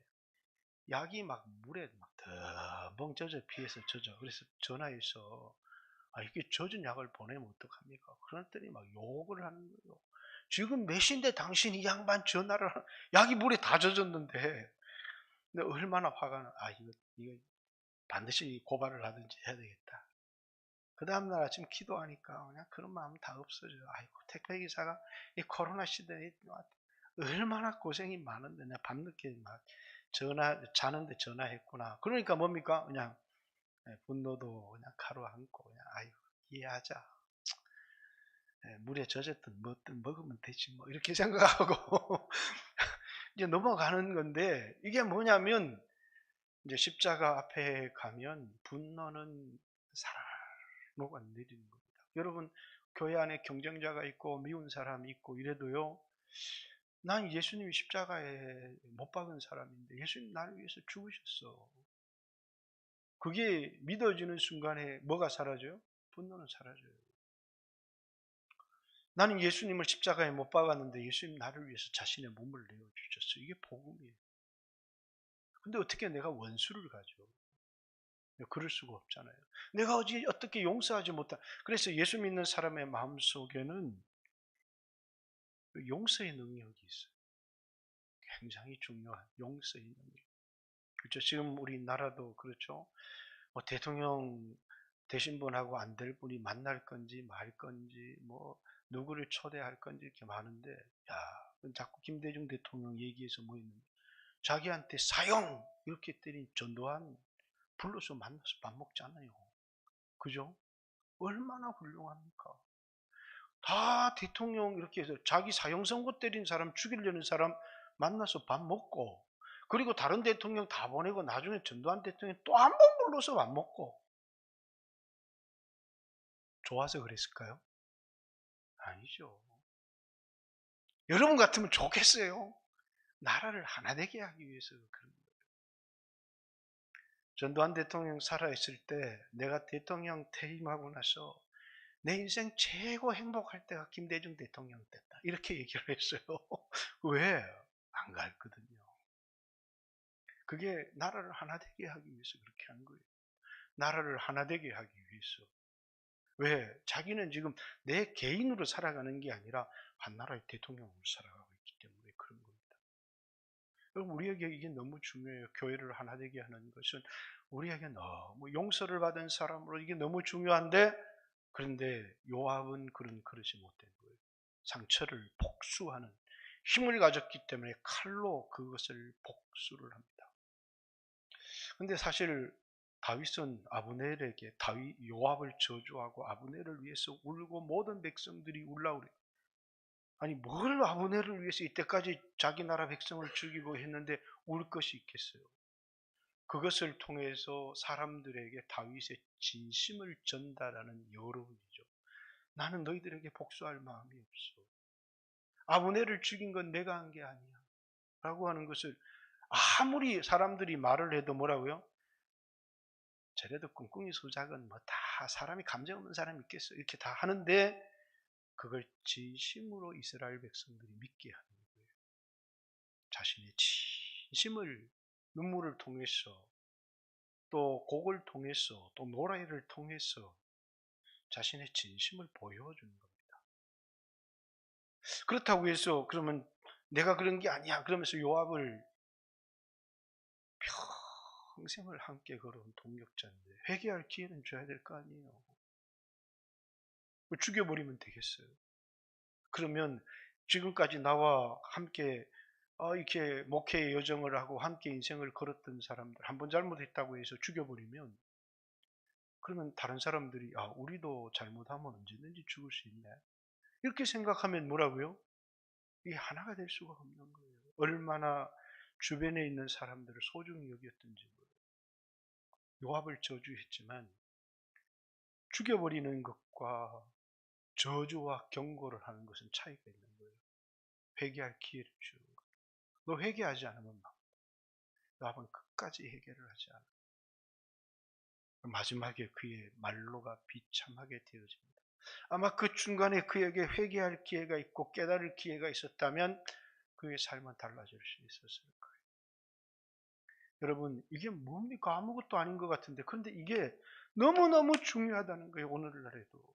약이 막 물에 막 덩벙 젖어 피해서 젖어. 그래서 전화해서 이게 젖은 약을 보내면 어떡합니까? 그랬더니 막 욕을 하는 거예요. 지금 몇 시인데 당신 이 양반 전화를 약이 물에 다 젖었는데 근데 얼마나 화가 나. 이거 반드시 고발을 하든지 해야 되겠다. 그 다음날 아침 기도하니까 그냥 그런 마음 다 없어져요. 아이고 택배기사가 이 코로나 시대에 얼마나 고생이 많은데 내가 밤늦게 막 자는데 전화했구나. 그러니까 뭡니까? 그냥 분노도 그냥 가로앉고 그냥 아이고 이해하자. 물에 젖었든 뭐든 먹으면 되지 뭐 이렇게 생각하고 이제 넘어가는 건데 이게 뭐냐면 이제 십자가 앞에 가면 분노는 살 녹아내리는 겁니다. 여러분 교회 안에 경쟁자가 있고 미운 사람이 있고 이래도요. 난 예수님이 십자가에 못 박은 사람인데 예수님 나를 위해서 죽으셨어. 그게 믿어지는 순간에 뭐가 사라져요? 분노는 사라져요. 나는 예수님을 십자가에 못 박았는데 예수님 나를 위해서 자신의 몸을 내어주셨어. 이게 복음이에요. 근데 어떻게 내가 원수를 가져? 그럴 수가 없잖아요. 내가 어떻게 용서하지 못한. 그래서 예수 믿는 사람의 마음속에는 용서의 능력이 있어요. 굉장히 중요한 용서의 능력. 그렇죠. 지금 우리나라도 그렇죠. 대통령 되신 분하고 안 될 분이 만날 건지 말 건지 누구를 초대할 건지 이렇게 많은데 자꾸 김대중 대통령 얘기해서 뭐 있는지 자기한테 사형 이렇게 때린 전두환 불러서 만나서 밥 먹잖아요. 그죠? 얼마나 훌륭합니까? 다 대통령 이렇게 해서 자기 사형 선고 때린 사람 죽이려는 사람 만나서 밥 먹고, 그리고 다른 대통령 다 보내고 나중에 전두환 대통령 또 한 번 불러서 밥 먹고. 좋아서 그랬을까요? 아니죠. 여러분 같으면 좋겠어요? 나라를 하나 되게 하기 위해서 그런 거예요. 전두환 대통령 살아있을 때 내가 대통령 퇴임하고 나서 내 인생 최고 행복할 때가 김대중 대통령 때다, 이렇게 얘기를 했어요. 왜? 안 갔거든요. 그게 나라를 하나 되게 하기 위해서 그렇게 한 거예요. 나라를 하나 되게 하기 위해서. 왜? 자기는 지금 내 개인으로 살아가는 게 아니라 한 나라의 대통령으로 살아가고 있기 때문에 그런 겁니다. 여러분, 우리에게 이게 너무 중요해요. 교회를 하나 되게 하는 것은 우리에게 너무 용서를 받은 사람으로 이게 너무 중요한데, 그런데 요압은 그러지 못된 거예요. 상처를 복수하는 힘을 가졌기 때문에 칼로 그것을 복수를 합니다. 근데 사실 다윗은 아브넬에게, 요압을 저주하고 아브넬을 위해서 울고 모든 백성들이 울라 그래요. 아니, 뭘 아브넬을 위해서 이때까지 자기 나라 백성을 죽이고 했는데 울 것이 있겠어요? 그것을 통해서 사람들에게 다윗의 진심을 전달하는 여론이죠. 나는 너희들에게 복수할 마음이 없어. 아브넬을 죽인 건 내가 한 게 아니야. 라고 하는 것을 아무리 사람들이 말을 해도 뭐라고요? 저래도 꿍꿍이 수작은 뭐 다 사람이 감정 없는 사람이 있겠어, 이렇게 다 하는데 그걸 진심으로 이스라엘 백성들이 믿게 하는 거예요. 자신의 진심을 눈물을 통해서, 또 곡을 통해서, 또 노래를 통해서 자신의 진심을 보여주는 겁니다. 그렇다고 해서 그러면 내가 그런 게 아니야 그러면서 요압을 평생을 함께 걸어온 동력자인데 회개할 기회는 줘야 될 거 아니에요. 죽여버리면 되겠어요. 그러면 지금까지 나와 함께 이렇게 목회의 여정을 하고 함께 인생을 걸었던 사람들 한 번 잘못했다고 해서 죽여버리면, 그러면 다른 사람들이 우리도 잘못하면 언제든지 죽을 수 있네, 이렇게 생각하면 뭐라고요? 이게 하나가 될 수가 없는 거예요. 얼마나 주변에 있는 사람들을 소중히 여겼던지 몰라요. 요압을 저주했지만 죽여버리는 것과 저주와 경고를 하는 것은 차이가 있는 거예요. 회개할 기회를 주는 거예요. 너 회개하지 않으면 요압은 끝까지 회개를 하지 않아. 마지막에 그의 말로가 비참하게 되어집니다. 아마 그 중간에 그에게 회개할 기회가 있고 깨달을 기회가 있었다면 그의 삶은 달라질 수 있었을 거예요. 여러분, 이게 뭡니까? 아무것도 아닌 것 같은데, 그런데 이게 너무너무 중요하다는 거예요. 오늘날에도.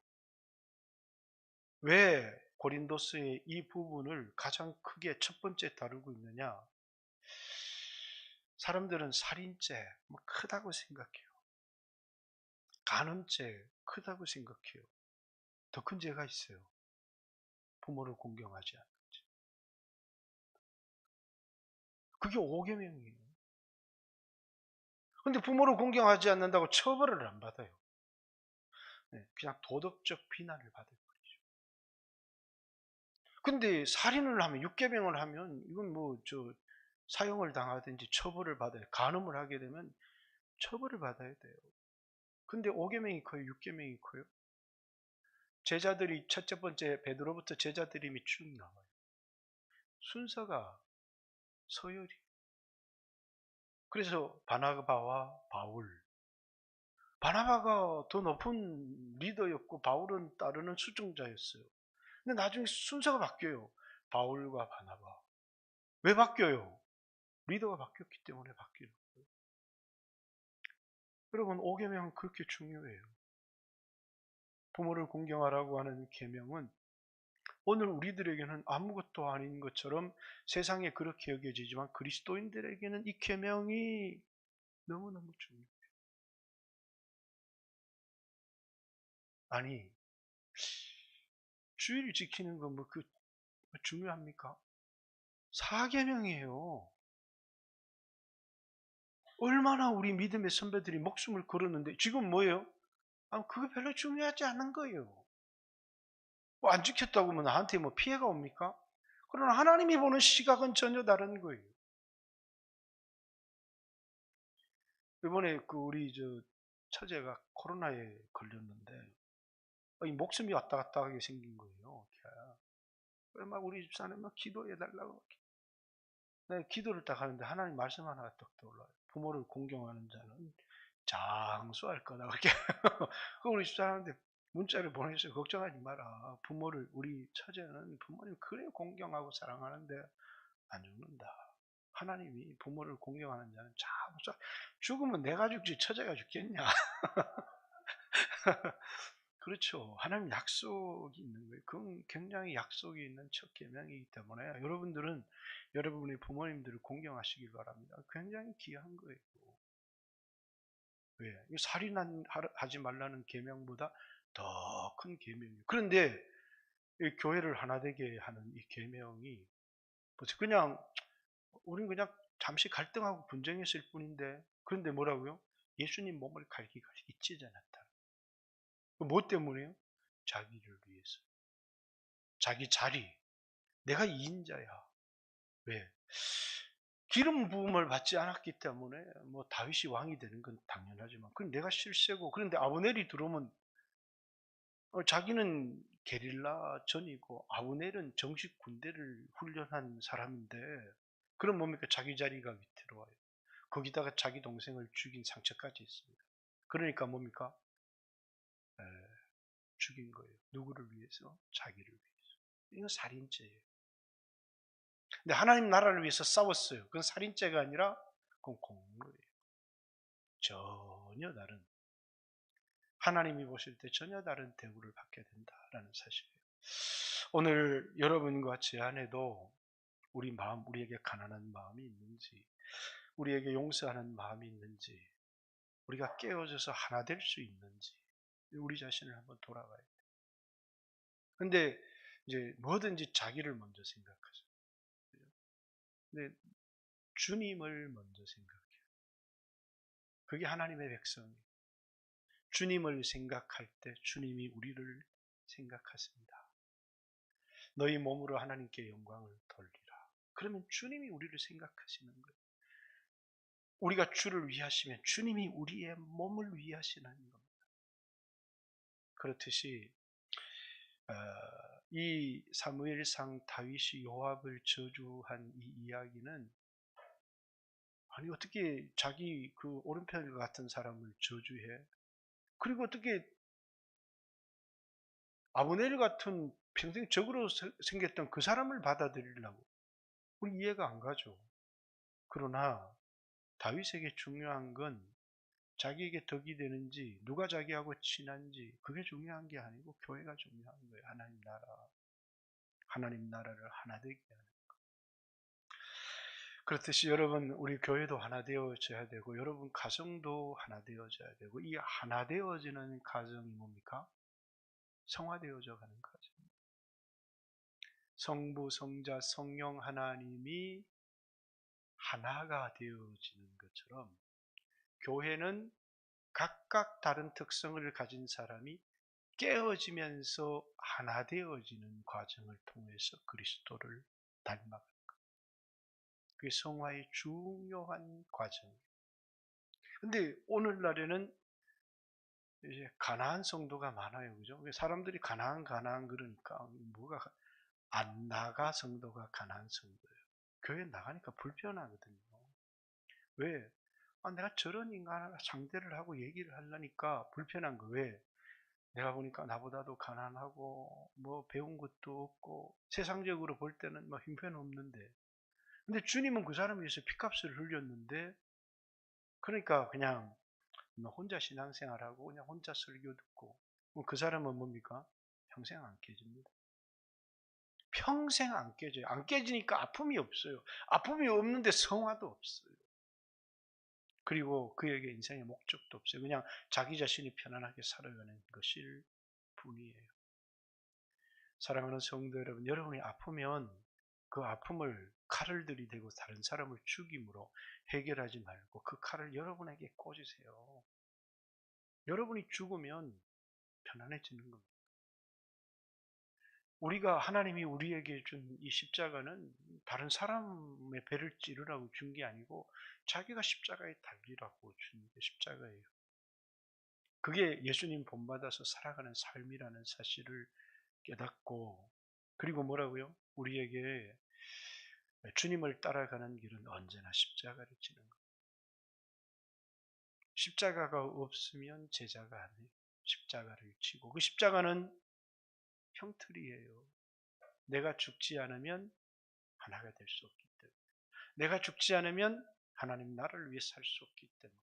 왜 고린도서의 이 부분을 가장 크게 첫 번째 다루고 있느냐? 사람들은 살인죄 뭐 크다고 생각해요. 간음죄 크다고 생각해요. 더 큰 죄가 있어요. 부모를 공경하지 않는 죄. 그게 5계명이에요. 근데 부모를 공경하지 않는다고 처벌을 안 받아요. 그냥 도덕적 비난을 받을 뿐이죠. 근데 살인을 하면, 6계명을 하면 이건 뭐 사형을 당하든지 처벌을 받아요. 간음을 하게 되면 처벌을 받아야 돼요. 근데 5계명이 커요? 6계명이 커요? 제자들이 첫째 번째 베드로부터 제자들이 쭉 나와요. 순서가 서열이. 그래서 바나바와 바울. 바나바가 더 높은 리더였고 바울은 따르는 수종자였어요. 근데 나중에 순서가 바뀌어요. 바울과 바나바. 왜 바뀌어요? 리더가 바뀌었기 때문에 바뀌는 거예요. 여러분, 5계명은 그렇게 중요해요. 부모를 공경하라고 하는 계명은 오늘 우리들에게는 아무것도 아닌 것처럼 세상에 그렇게 여겨지지만 그리스도인들에게는 이 계명이 너무너무 중요해요. 아니, 주일 지키는 거 뭐 중요합니까? 4계명이에요. 얼마나 우리 믿음의 선배들이 목숨을 걸었는데 지금 뭐예요? 그게 별로 중요하지 않은 거예요. 뭐 안 지켰다고 뭐 나한테 뭐 피해가 옵니까? 그러나 하나님이 보는 시각은 전혀 다른 거예요. 이번에 우리 처제가 코로나에 걸렸는데 이 목숨이 왔다 갔다 하게 생긴 거예요. 그래 막 우리 집사람이 막 기도해 달라고. 내가 기도를 딱 하는데 하나님 말씀 하나가 딱 떠올라요. 부모를 공경하는 자는 장수할 거다. 그렇게 그 우리 집사람한테 문자를 보내서 걱정하지 마라. 우리 처제는 부모님 그래 공경하고 사랑하는데 안 죽는다. 하나님이 부모를 공경하는 자는 장수. 죽으면 내가 죽지 처제가 죽겠냐. 그렇죠. 하나님 약속이 있는 거예요. 그건 굉장히 약속이 있는 첫 계명이기 때문에 여러분들은 여러분의 부모님들을 공경하시길 바랍니다. 굉장히 귀한 거예요. 왜? 살인하지 말라는 계명보다 더 큰 계명이에요. 그런데 이 교회를 하나 되게 하는 이 계명이 그냥 우리는 그냥 잠시 갈등하고 분쟁했을 뿐인데 그런데 뭐라고요? 예수님 몸을 갈기갈기 찢어놨다. 뭐 때문에요? 자기를 위해서. 자기 자리. 내가 2인자야. 왜? 기름 부음을 받지 않았기 때문에 뭐 다윗이 왕이 되는 건 당연하지만 그건 내가 실세고 그런데 아브넬이 들어오면 자기는 게릴라 전이고 아브넬은 정식 군대를 훈련한 사람인데 그럼 뭡니까? 자기 자리가 위태로워요. 거기다가 자기 동생을 죽인 상처까지 있습니다. 그러니까 뭡니까? 에, 죽인 거예요. 누구를 위해서? 자기를 위해서. 이건 살인죄예요. 근데 하나님 나라를 위해서 싸웠어요. 그건 살인죄가 아니라 그건 공로예요. 전혀 다른 하나님이 보실 때 전혀 다른 대우를 받게 된다라는 사실이에요. 오늘 여러분과 제 안에도 우리에게 가난한 마음이 있는지, 우리에게 용서하는 마음이 있는지, 우리가 깨어져서 하나 될 수 있는지, 우리 자신을 한번 돌아봐야 돼요. 근데 이제 뭐든지 자기를 먼저 생각하죠. 근데 주님을 먼저 생각해요. 그게 하나님의 백성이에요. 주님을 생각할 때 주님이 우리를 생각하십니다. 너희 몸으로 하나님께 영광을 돌리라. 그러면 주님이 우리를 생각하시는 거예요. 우리가 주를 위하시면 주님이 우리의 몸을 위하시는 겁니다. 그렇듯이 이 사무엘상 다윗이 요압을 저주한 이 이야기는 아니 어떻게 자기 그 오른편 같은 사람을 저주해? 그리고 어떻게 아브넬 같은 평생 적으로 생겼던 그 사람을 받아들이려고 우리 이해가 안 가죠. 그러나 다윗에게 중요한 건 자기에게 덕이 되는지 누가 자기하고 친한지 그게 중요한 게 아니고 교회가 중요한 거예요. 하나님 나라를 하나 되게 하는. 그렇듯이 여러분 우리 교회도 하나 되어져야 되고 여러분 가정도 하나 되어져야 되고 이 하나 되어지는 가정이 뭡니까? 성화되어져 가는 과정. 성부, 성자, 성령 하나님이 하나가 되어지는 것처럼 교회는 각각 다른 특성을 가진 사람이 깨어지면서 하나 되어지는 과정을 통해서 그리스도를 닮아가는 것. 그게 성화의 중요한 과정이에요. 근데 오늘날에는 이제 가나안 성도가 많아요. 그죠? 사람들이 가나안 그러니까 뭐가 안 나가 성도가 가나안 성도예요. 교회 나가니까 불편하거든요. 왜? 내가 저런 인간을 상대를 하고 얘기를 하려니까 불편한 거. 왜? 내가 보니까 나보다도 가난하고 뭐 배운 것도 없고 세상적으로 볼 때는 뭐 형편없는데 근데 주님은 그 사람을 위해서 피값을 흘렸는데 그러니까 그냥 혼자 신앙생활하고 그냥 혼자 설교 듣고 그 사람은 뭡니까? 평생 안 깨집니다. 평생 안 깨져요. 안 깨지니까 아픔이 없어요. 아픔이 없는데 성화도 없어요. 그리고 그에게 인생의 목적도 없어요. 그냥 자기 자신이 편안하게 살아가는 것일 뿐이에요. 사랑하는 성도 여러분, 여러분이 아프면 그 아픔을 칼을 들이대고 다른 사람을 죽임으로 해결하지 말고 그 칼을 여러분에게 꽂으세요. 여러분이 죽으면 편안해지는 겁니다. 우리가 하나님이 우리에게 준 이 십자가는 다른 사람의 배를 찌르라고 준 게 아니고 자기가 십자가에 달리라고 준 게 십자가예요. 그게 예수님 본받아서 살아가는 삶이라는 사실을 깨닫고, 그리고 뭐라고요? 우리에게 주님을 따라가는 길은 언제나 십자가를 지는 것. 십자가가 없으면 제자가 아니에요. 십자가를 지고, 그 십자가는 형틀이에요. 내가 죽지 않으면 하나가 될 수 없기 때문에, 내가 죽지 않으면 하나님 나라를 위해 살 수 없기 때문에,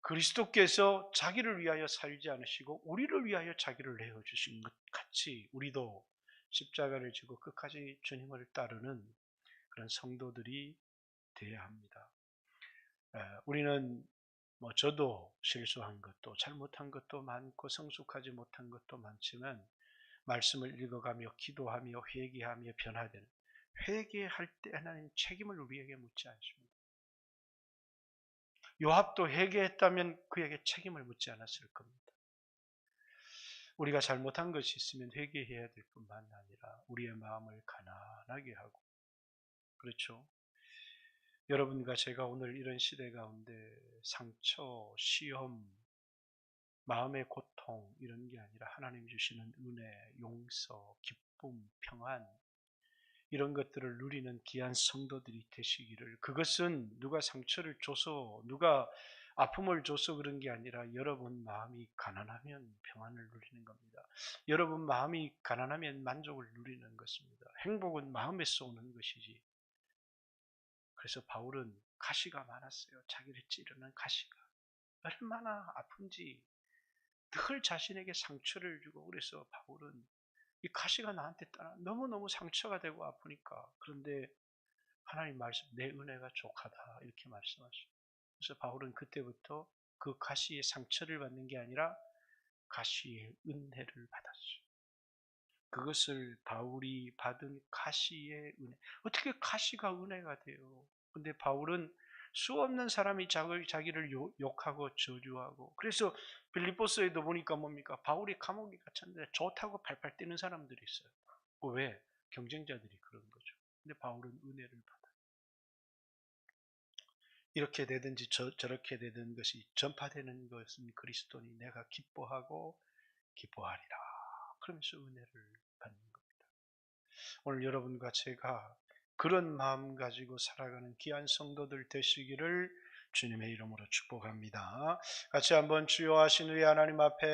그리스도께서 자기를 위하여 살지 않으시고 우리를 위하여 자기를 내어주신 것 같이 우리도 십자가를 지고 끝까지 주님을 따르는 그런 성도들이 되어야 합니다. 우리는 저도 실수한 것도 잘못한 것도 많고 성숙하지 못한 것도 많지만, 말씀을 읽어가며 기도하며 회개하며 변화되는, 회개할 때 하나님 책임을 우리에게 묻지 않습니다. 요압도 회개했다면 그에게 책임을 묻지 않았을 겁니다. 우리가 잘못한 것이 있으면 회개해야 될 뿐만 아니라 우리의 마음을 가난하게 하고, 그렇죠? 여러분과 제가 오늘 이런 시대 가운데 상처, 시험, 마음의 고통 이런 게 아니라 하나님 주시는 은혜, 용서, 기쁨, 평안, 이런 것들을 누리는 귀한 성도들이 되시기를, 그것은 누가 상처를 줘서 누가 아픔을 줘서 그런 게 아니라 여러분 마음이 가난하면 평안을 누리는 겁니다. 여러분 마음이 가난하면 만족을 누리는 것입니다. 행복은 마음에서 오는 것이지. 그래서 바울은 가시가 많았어요. 자기를 찌르는 가시가 얼마나 아픈지 늘 자신에게 상처를 주고, 그래서 바울은 이 가시가 나한테 따라 너무너무 상처가 되고 아프니까, 그런데 하나님 말씀, 내 은혜가 족하다 이렇게 말씀하시죠. 그래서 바울은 그때부터 그 가시의 상처를 받는 게 아니라 가시의 은혜를 받았어요. 그것을 바울이 받은 가시의 은혜. 어떻게 가시가 은혜가 돼요? 근데 바울은 수없는 사람이 자기를 욕하고 저주하고, 그래서 빌립보서에도 보니까 뭡니까? 바울이 감옥에 갇혔는데 좋다고 팔팔 뛰는 사람들이 있어요. 왜? 경쟁자들이 그런 거죠. 근데 바울은 은혜를 받아요. 이렇게 되든지 저렇게 되는 것이 전파되는 것은 그리스도니 내가 기뻐하고 기뻐하리라. 그러면서 은혜를 받는 겁니다. 오늘 여러분과 제가 그런 마음 가지고 살아가는 귀한 성도들 되시기를 주님의 이름으로 축복합니다. 같이 한번 주여 하신 후에 하나님 앞에